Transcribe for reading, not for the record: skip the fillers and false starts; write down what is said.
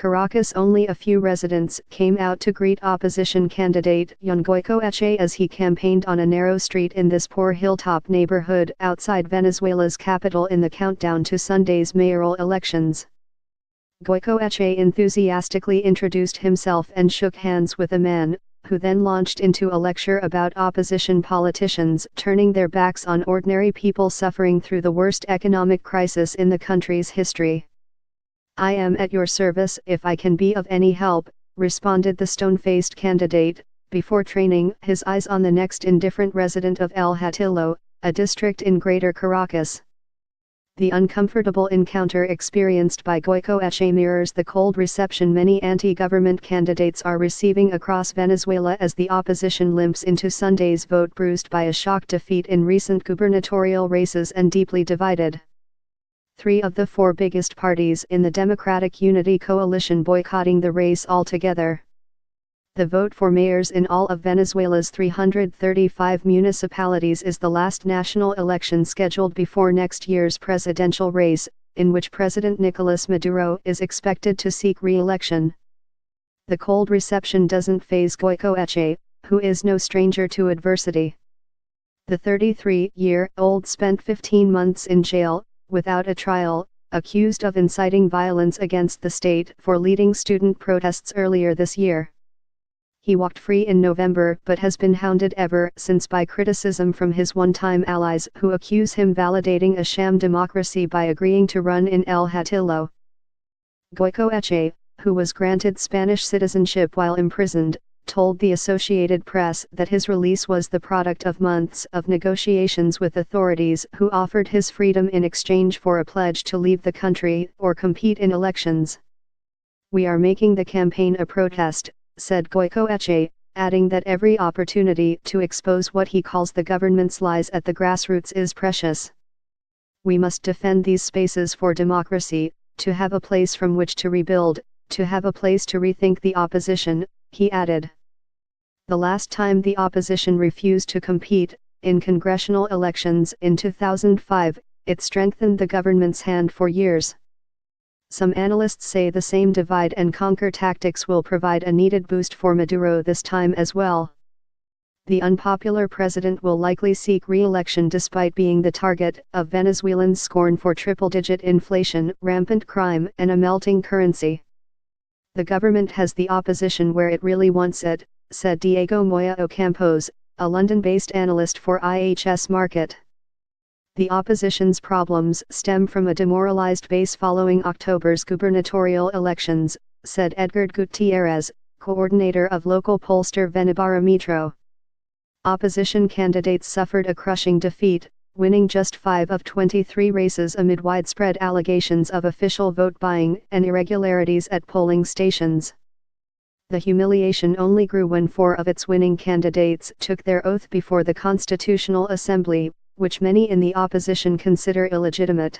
Caracas. Only a few residents came out to greet opposition candidate Yon Goicoechea as he campaigned on a narrow street in this poor hilltop neighborhood outside Venezuela's capital in the countdown to Sunday's mayoral elections. Goicoechea enthusiastically introduced himself and shook hands with a man, who then launched into a lecture about opposition politicians turning their backs on ordinary people suffering through the worst economic crisis in the country's history. "I am at your service if I can be of any help," responded the stone-faced candidate, before training his eyes on the next indifferent resident of El Hatillo, a district in Greater Caracas. The uncomfortable encounter experienced by Goicoechea mirrors the cold reception many anti-government candidates are receiving across Venezuela as the opposition limps into Sunday's vote bruised by a shock defeat in recent gubernatorial races and deeply divided. 3 of the 4 biggest parties in the Democratic Unity Coalition boycotting the race altogether. The vote for mayors in all of Venezuela's 335 municipalities is the last national election scheduled before next year's presidential race, in which President Nicolas Maduro is expected to seek re-election. The cold reception doesn't faze Goicoechea, who is no stranger to adversity. The 33-year-old spent 15 months in jail, without a trial, accused of inciting violence against the state for leading student protests earlier this year. He walked free in November but has been hounded ever since by criticism from his one-time allies who accuse him validating a sham democracy by agreeing to run in El Hatillo. Goicoechea, who was granted Spanish citizenship while imprisoned, told the Associated Press that his release was the product of months of negotiations with authorities who offered his freedom in exchange for a pledge to leave the country or compete in elections. "We are making the campaign a protest," said Goicoechea, adding that every opportunity to expose what he calls the government's lies at the grassroots is precious. "We must defend these spaces for democracy, to have a place from which to rebuild, to have a place to rethink the opposition," he added. The last time the opposition refused to compete, in congressional elections in 2005, it strengthened the government's hand for years. Some analysts say the same divide-and-conquer tactics will provide a needed boost for Maduro this time as well. The unpopular president will likely seek re-election despite being the target of Venezuelans' scorn for triple-digit inflation, rampant crime, and a melting currency. "The government has the opposition where it really wants it," said Diego Moya Ocampos, a London-based analyst for IHS Markit. "The opposition's problems stem from a demoralized base following October's gubernatorial elections," said Edgar Gutierrez, coordinator of local pollster Venebarometro. Opposition candidates suffered a crushing defeat, winning just 5 of 23 races amid widespread allegations of official vote buying and irregularities at polling stations. The humiliation only grew when 4 of its winning candidates took their oath before the Constitutional Assembly, which many in the opposition consider illegitimate.